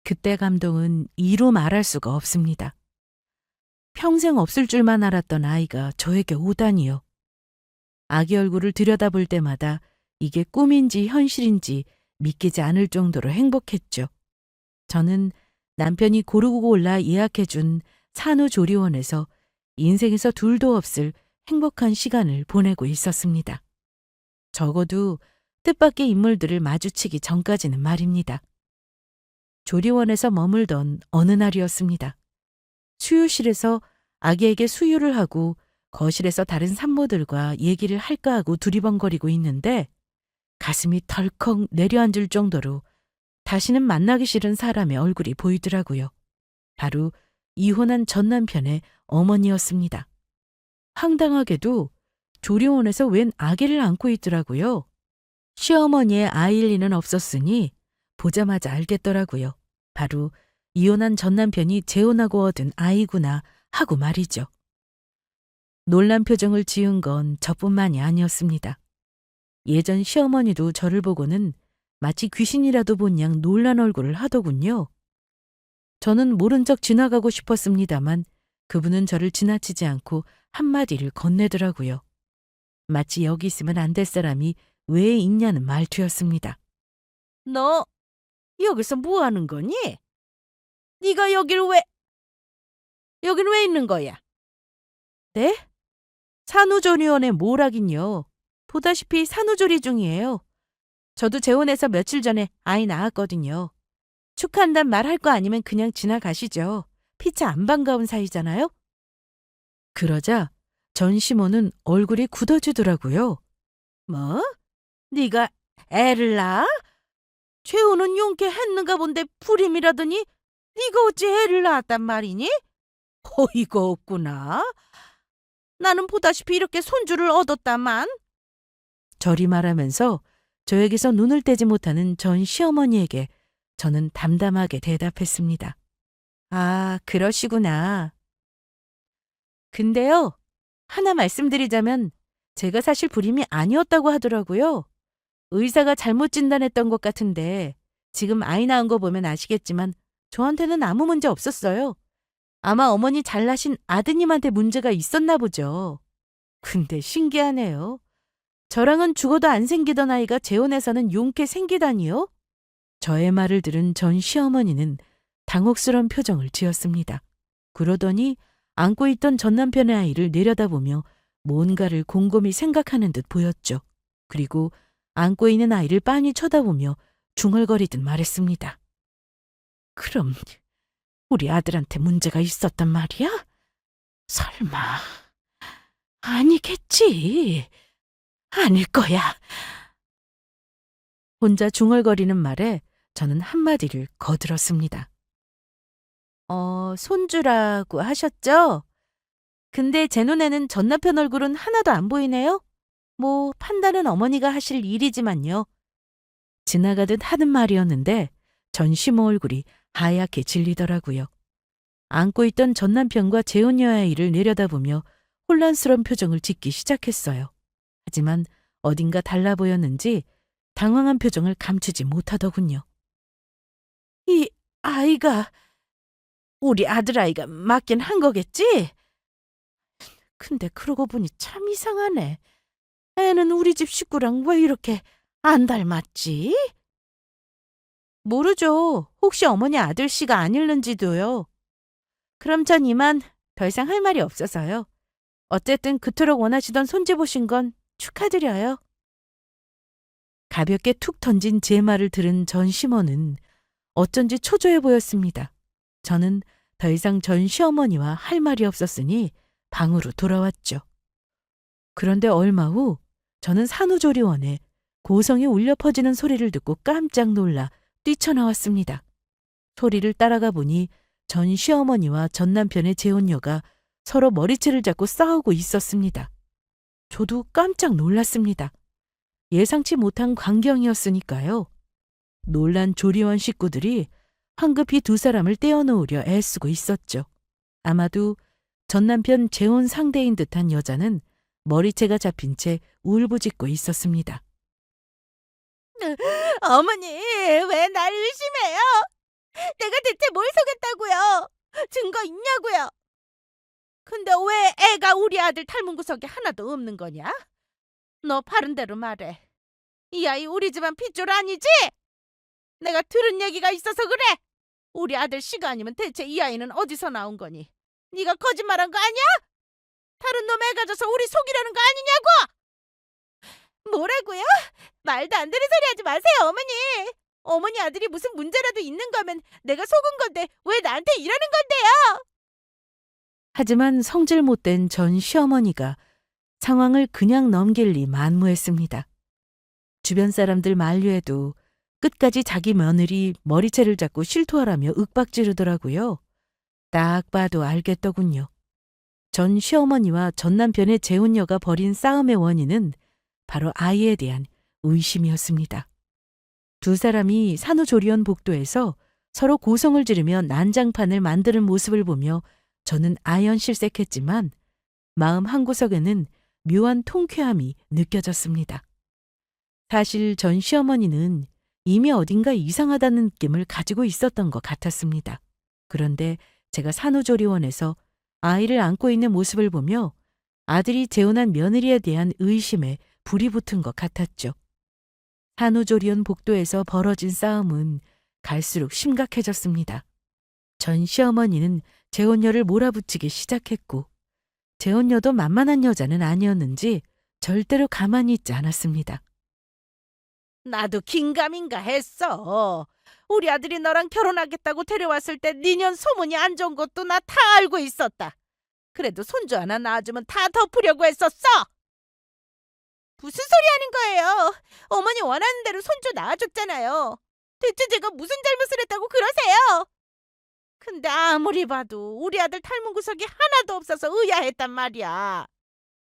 Speaker 1: 그때 감동은 이루 말할 수가 없습니다. 평생 없을 줄만 알았던 아이가 저에게 오다니요. 아기 얼굴을 들여다볼 때마다 이게 꿈인지 현실인지 믿기지 않을 정도로 행복했죠. 저는 남편이 고르고 골라 예약해준 산후조리원에서 인생에서 둘도 없을 행복한 시간을 보내고 있었습니다. 적어도 뜻밖의 인물들을 마주치기 전까지는 말입니다. 조리원에서 머물던 어느 날이었습니다. 수유실에서 아기에게 수유를 하고 거실에서 다른 산모들과 얘기를 할까 하고 두리번거리고 있는데 가슴이 덜컥 내려앉을 정도로 다시는 만나기 싫은 사람의 얼굴이 보이더라고요. 바로 이혼한 전 남편의 어머니였습니다. 황당하게도 조리원에서 웬 아기를 안고 있더라고요. 시어머니의 아이일 리는 없었으니 보자마자 알겠더라고요. 바로 이혼한 전 남편이 재혼하고 얻은 아이구나 하고 말이죠. 놀란 표정을 지은 건 저뿐만이 아니었습니다. 예전 시어머니도 저를 보고는 마치 귀신이라도 본 양 놀란 얼굴을 하더군요. 저는 모른 척 지나가고 싶었습니다만 그분은 저를 지나치지 않고 한마디를 건네더라고요. 마치 여기 있으면 안 될 사람이 왜 있냐는 말투였습니다.
Speaker 2: 너 여기서 뭐 하는 거니? 네가 여기를 여긴 왜 있는 거야?
Speaker 1: 네? 산후조리원에 뭘 하긴요. 보다시피 산후조리 중이에요. 저도 재혼해서 며칠 전에 아이 낳았거든요. 축하한단 말 할 거 아니면 그냥 지나가시죠. 피차 안 반가운 사이잖아요. 그러자 전 시모는 얼굴이 굳어지더라고요.
Speaker 2: 뭐? 네가 애를 낳아? 최우는 용케 했는가 본데 불임이라더니 네가 어찌 애를 낳았단 말이니? 어이가 없구나. 나는 보다시피 이렇게 손주를 얻었다만.
Speaker 1: 저리 말하면서 저에게서 눈을 떼지 못하는 전 시어머니에게 저는 담담하게 대답했습니다. 아, 그러시구나. 근데요, 하나 말씀드리자면 제가 사실 불임이 아니었다고 하더라고요. 의사가 잘못 진단했던 것 같은데 지금 아이 낳은 거 보면 아시겠지만 저한테는 아무 문제 없었어요. 아마 어머니 잘나신 아드님한테 문제가 있었나 보죠. 근데 신기하네요. 저랑은 죽어도 안 생기던 아이가 재혼해서는 용케 생기다니요? 저의 말을 들은 전 시어머니는 당혹스러운 표정을 지었습니다. 그러더니 안고 있던 전 남편의 아이를 내려다보며 뭔가를 곰곰이 생각하는 듯 보였죠. 그리고 안고 있는 아이를 빤히 쳐다보며 중얼거리듯 말했습니다. 그럼 우리 아들한테 문제가 있었단 말이야? 설마 아니겠지. 아닐 거야. 혼자 중얼거리는 말에 저는 한마디를 거들었습니다. 손주라고 하셨죠? 근데 제 눈에는 전 남편 얼굴은 하나도 안 보이네요? 뭐 판단은 어머니가 하실 일이지만요. 지나가듯 하는 말이었는데 전 시모 얼굴이 하얗게 질리더라고요. 안고 있던 전 남편과 재혼녀 아이를 내려다보며 혼란스러운 표정을 짓기 시작했어요. 하지만 어딘가 달라 보였는지 당황한 표정을 감추지 못하더군요. 이 아이가 우리 아들아이가 맞긴 한 거겠지? 근데 그러고 보니 참 이상하네. 애는 우리 집 식구랑 왜 이렇게 안 닮았지? 모르죠. 혹시 어머니 아들씨가 아닐는지도요. 그럼 전 이만 더 이상 할 말이 없어서요. 어쨌든 그토록 원하시던 손주 보신 건 축하드려요. 가볍게 툭 던진 제 말을 들은 전 시모는 어쩐지 초조해 보였습니다. 저는 더 이상 전 시어머니와 할 말이 없었으니 방으로 돌아왔죠. 그런데 얼마 후 저는 산후조리원에 고성이 울려 퍼지는 소리를 듣고 깜짝 놀라 뛰쳐나왔습니다. 소리를 따라가 보니 전 시어머니와 전 남편의 재혼녀가 서로 머리채를 잡고 싸우고 있었습니다. 저도 깜짝 놀랐습니다. 예상치 못한 광경이었으니까요. 놀란 조리원 식구들이 황급히 두 사람을 떼어놓으려 애쓰고 있었죠. 아마도 전 남편 재혼 상대인 듯한 여자는 머리채가 잡힌 채 울부짖고 있었습니다.
Speaker 2: 어머니, 왜 날 의심해요? 내가 대체 뭘 속였다고요? 증거 있냐고요? 근데 왜 애가 우리 아들 닮은 구석이 하나도 없는 거냐? 너 바른 대로 말해. 이 아이 우리 집안 핏줄 아니지? 내가 들은 얘기가 있어서 그래. 우리 아들 씨가 아니면 대체 이 아이는 어디서 나온 거니? 네가 거짓말한 거 아니야? 다른 놈 애 가져서 우리 속이려는 거 아니냐고? 뭐라고요? 말도 안 되는 소리 하지 마세요, 어머니. 어머니 아들이 무슨 문제라도 있는 거면 내가 속은 건데 왜 나한테 이러는 건데요?
Speaker 1: 하지만 성질 못된 전 시어머니가 상황을 그냥 넘길 리 만무했습니다. 주변 사람들 만류에도 끝까지 자기 며느리 머리채를 잡고 실토하라며 윽박지르더라고요. 딱 봐도 알겠더군요. 전 시어머니와 전 남편의 재혼녀가 벌인 싸움의 원인은 바로 아이에 대한 의심이었습니다. 두 사람이 산후조리원 복도에서 서로 고성을 지르며 난장판을 만드는 모습을 보며 저는 아연실색했지만 마음 한구석에는 묘한 통쾌함이 느껴졌습니다. 사실 전 시어머니는 이미 어딘가 이상하다는 느낌을 가지고 있었던 것 같았습니다. 그런데 제가 산후조리원에서 아이를 안고 있는 모습을 보며 아들이 재혼한 며느리에 대한 의심에 불이 붙은 것 같았죠. 산후조리원 복도에서 벌어진 싸움은 갈수록 심각해졌습니다. 전 시어머니는 재혼녀를 몰아붙이기 시작했고 재혼녀도 만만한 여자는 아니었는지 절대로 가만히 있지 않았습니다.
Speaker 2: 나도 긴가민가 했어. 우리 아들이 너랑 결혼하겠다고 데려왔을 때 니년 소문이 안 좋은 것도 나 다 알고 있었다. 그래도 손주 하나 낳아주면 다 덮으려고 했었어. 무슨 소리 하는 거예요? 어머니 원하는 대로 손주 낳아줬잖아요. 대체 제가 무슨 잘못을 했다고 그러세요? 근데 아무리 봐도 우리 아들 닮은 구석이 하나도 없어서 의아했단 말이야.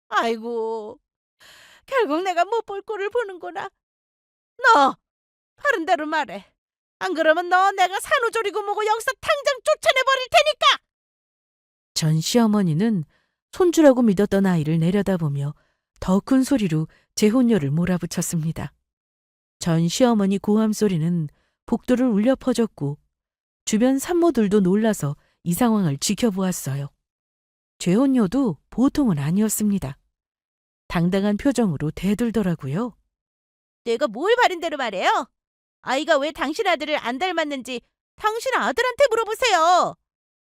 Speaker 2: 아이고, 결국 내가 못 볼 꼴을 보는구나. 너, 바른 대로 말해. 안 그러면 너 내가 산후조리고 뭐고 여기서 당장 쫓아내버릴 테니까!
Speaker 1: 전 시어머니는 손주라고 믿었던 아이를 내려다보며 더 큰 소리로 재혼녀를 몰아붙였습니다. 전 시어머니 고함 소리는 복도를 울려 퍼졌고 주변 산모들도 놀라서 이 상황을 지켜보았어요. 죄혼녀도 보통은 아니었습니다. 당당한 표정으로 대들더라고요.
Speaker 2: 내가 뭘 바른 대로 말해요? 아이가 왜 당신 아들을 안 닮았는지 당신 아들한테 물어보세요.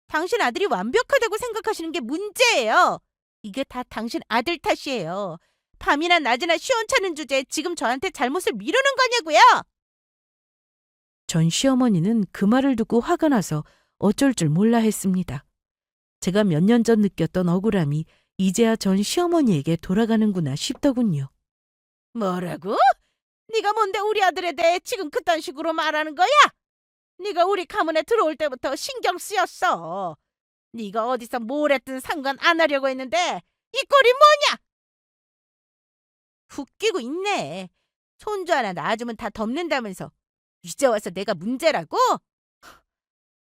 Speaker 2: 당신 아들이 완벽하다고 생각하시는 게 문제예요. 이게 다 당신 아들 탓이에요. 밤이나 낮이나 시원찮은 주제에 지금 저한테 잘못을 미루는 거냐고요?
Speaker 1: 전 시어머니는 그 말을 듣고 화가 나서 어쩔 줄 몰라 했습니다. 제가 몇 년 전 느꼈던 억울함이 이제야 전 시어머니에게 돌아가는구나 싶더군요.
Speaker 2: 뭐라고? 네가 뭔데 우리 아들에 대해 지금 그딴 식으로 말하는 거야? 네가 우리 가문에 들어올 때부터 신경 쓰였어. 네가 어디서 뭘 했든 상관 안 하려고 했는데 이 꼴이 뭐냐? 웃기고 있네. 손주 하나 낳아주면 다 덮는다면서 이제 와서 내가 문제라고?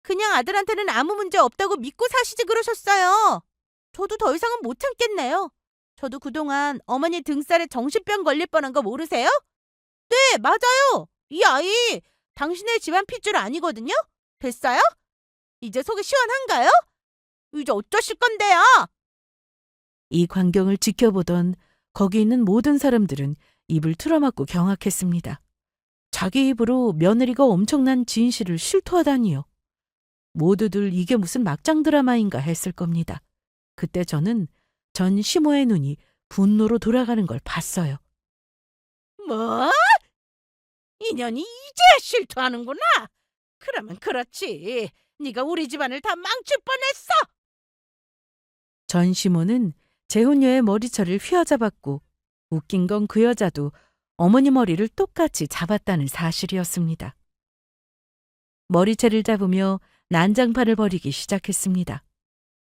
Speaker 2: 그냥 아들한테는 아무 문제 없다고 믿고 사시지 그러셨어요. 저도 더 이상은 못 참겠네요. 저도 그동안 어머니 등살에 정신병 걸릴 뻔한 거 모르세요? 네, 맞아요. 이 아이 당신의 집안 핏줄 아니거든요? 됐어요? 이제 속이 시원한가요? 이제 어쩌실 건데요?
Speaker 1: 이 광경을 지켜보던 거기 있는 모든 사람들은 입을 틀어막고 경악했습니다. 자기 입으로 며느리가 엄청난 진실을 실토하다니요. 모두들 이게 무슨 막장 드라마인가 했을 겁니다. 그때 저는 전 시모의 눈이 분노로 돌아가는 걸 봤어요.
Speaker 2: 뭐? 인연이 이제 실토하는구나. 그러면 그렇지. 네가 우리 집안을 다 망칠 뻔했어.
Speaker 1: 전 시모는 재혼녀의 머리털을 휘어잡았고 웃긴 건 그 여자도 어머니 머리를 똑같이 잡았다는 사실이었습니다. 머리채를 잡으며 난장판을 벌이기 시작했습니다.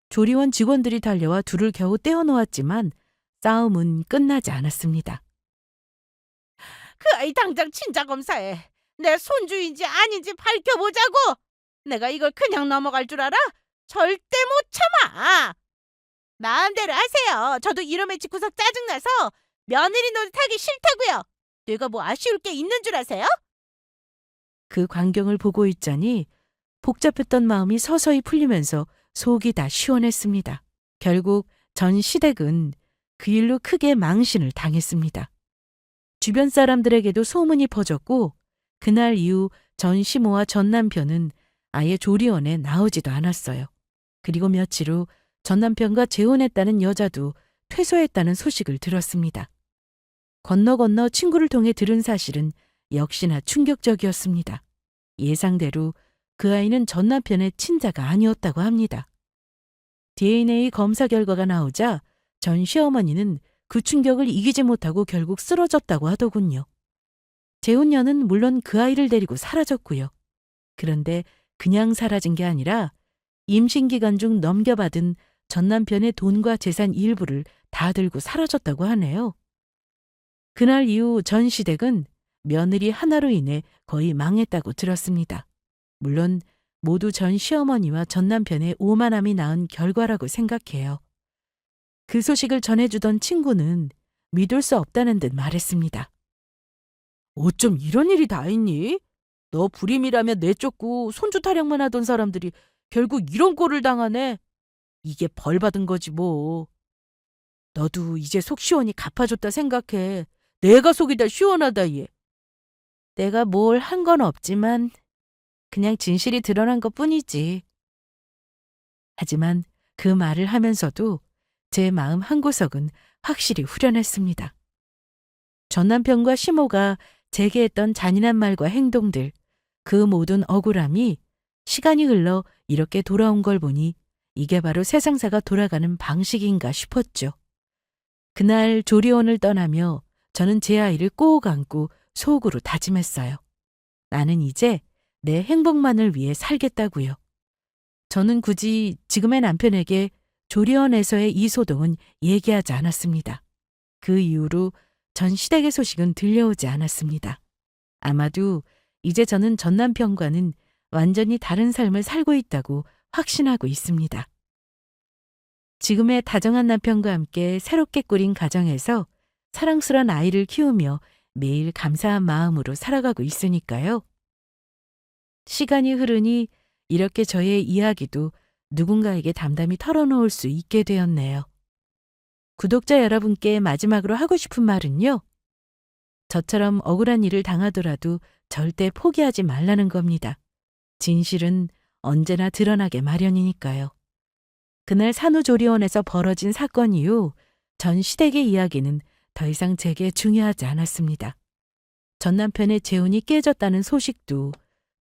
Speaker 1: 조리원 직원들이 달려와 둘을 겨우 떼어놓았지만 싸움은 끝나지 않았습니다.
Speaker 2: 그 아이 당장 친자 검사해. 내 손주인지 아닌지 밝혀보자고. 내가 이걸 그냥 넘어갈 줄 알아? 절대 못 참아. 마음대로 하세요. 저도 이름의 집구석 짜증나서 며느리 노릇하기 싫다고요. 내가 뭐 아쉬울 게 있는 줄 아세요?
Speaker 1: 그 광경을 보고 있자니 복잡했던 마음이 서서히 풀리면서 속이 다 시원했습니다. 결국 전 시댁은 그 일로 크게 망신을 당했습니다. 주변 사람들에게도 소문이 퍼졌고 그날 이후 전 시모와 전 남편은 아예 조리원에 나오지도 않았어요. 그리고 며칠 후 전 남편과 재혼했다는 여자도 퇴소했다는 소식을 들었습니다. 건너 친구를 통해 들은 사실은 역시나 충격적이었습니다. 예상대로 그 아이는 전 남편의 친자가 아니었다고 합니다. DNA 검사 결과가 나오자 전 시어머니는 그 충격을 이기지 못하고 결국 쓰러졌다고 하더군요. 재혼녀는 물론 그 아이를 데리고 사라졌고요. 그런데 그냥 사라진 게 아니라 임신 기간 중 넘겨받은 전 남편의 돈과 재산 일부를 다 들고 사라졌다고 하네요. 그날 이후 전 시댁은 며느리 하나로 인해 거의 망했다고 들었습니다. 물론 모두 전 시어머니와 전 남편의 오만함이 낳은 결과라고 생각해요. 그 소식을 전해주던 친구는 믿을 수 없다는 듯 말했습니다. 어쩜 이런 일이 다 있니? 너 불임이라며 내쫓고 손주 타령만 하던 사람들이 결국 이런 꼴을 당하네. 이게 벌 받은 거지 뭐. 너도 이제 속 시원히 갚아줬다 생각해. 내가 속이 다 시원하다 얘. 내가 뭘 한 건 없지만 그냥 진실이 드러난 것뿐이지. 하지만 그 말을 하면서도 제 마음 한구석은 확실히 후련했습니다. 전 남편과 시모가 제게 했던 잔인한 말과 행동들, 그 모든 억울함이 시간이 흘러 이렇게 돌아온 걸 보니 이게 바로 세상사가 돌아가는 방식인가 싶었죠. 그날 조리원을 떠나며 저는 제 아이를 꼭 안고 속으로 다짐했어요. 나는 이제 내 행복만을 위해 살겠다고요. 저는 굳이 지금의 남편에게 조리원에서의 이 소동은 얘기하지 않았습니다. 그 이후로 전 시댁의 소식은 들려오지 않았습니다. 아마도 이제 저는 전 남편과는 완전히 다른 삶을 살고 있다고 확신하고 있습니다. 지금의 다정한 남편과 함께 새롭게 꾸린 가정에서 사랑스러운 아이를 키우며 매일 감사한 마음으로 살아가고 있으니까요. 시간이 흐르니 이렇게 저의 이야기도 누군가에게 담담히 털어놓을 수 있게 되었네요. 구독자 여러분께 마지막으로 하고 싶은 말은요. 저처럼 억울한 일을 당하더라도 절대 포기하지 말라는 겁니다. 진실은 언제나 드러나게 마련이니까요. 그날 산후조리원에서 벌어진 사건 이후 전 시댁의 이야기는 더 이상 제게 중요하지 않았습니다. 전 남편의 재혼이 깨졌다는 소식도,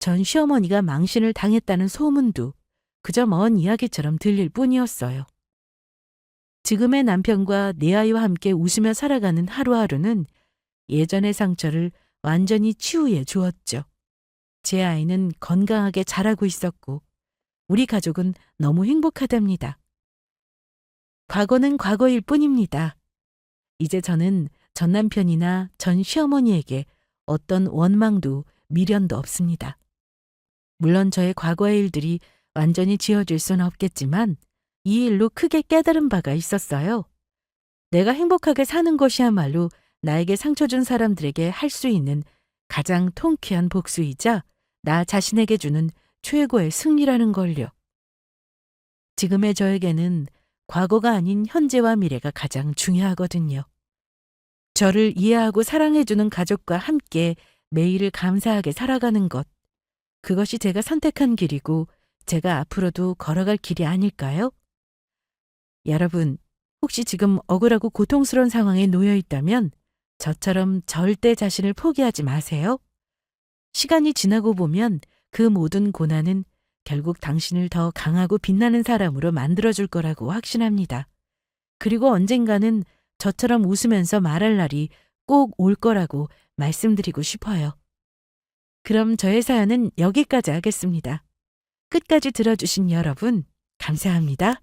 Speaker 1: 전 시어머니가 망신을 당했다는 소문도 그저 먼 이야기처럼 들릴 뿐이었어요. 지금의 남편과 내 아이와 함께 웃으며 살아가는 하루하루는 예전의 상처를 완전히 치유해 주었죠. 제 아이는 건강하게 자라고 있었고 우리 가족은 너무 행복하답니다. 과거는 과거일 뿐입니다. 이제 저는 전 남편이나 전 시어머니에게 어떤 원망도 미련도 없습니다. 물론 저의 과거의 일들이 완전히 지워질 수는 없겠지만 이 일로 크게 깨달은 바가 있었어요. 내가 행복하게 사는 것이야말로 나에게 상처 준 사람들에게 할 수 있는 가장 통쾌한 복수이자 나 자신에게 주는 최고의 승리라는 걸요. 지금의 저에게는 과거가 아닌 현재와 미래가 가장 중요하거든요. 저를 이해하고 사랑해주는 가족과 함께 매일을 감사하게 살아가는 것. 그것이 제가 선택한 길이고 제가 앞으로도 걸어갈 길이 아닐까요? 여러분, 혹시 지금 억울하고 고통스러운 상황에 놓여 있다면 저처럼 절대 자신을 포기하지 마세요. 시간이 지나고 보면 그 모든 고난은 결국 당신을 더 강하고 빛나는 사람으로 만들어줄 거라고 확신합니다. 그리고 언젠가는 저처럼 웃으면서 말할 날이 꼭 올 거라고 말씀드리고 싶어요. 그럼 저의 사연은 여기까지 하겠습니다. 끝까지 들어주신 여러분, 감사합니다.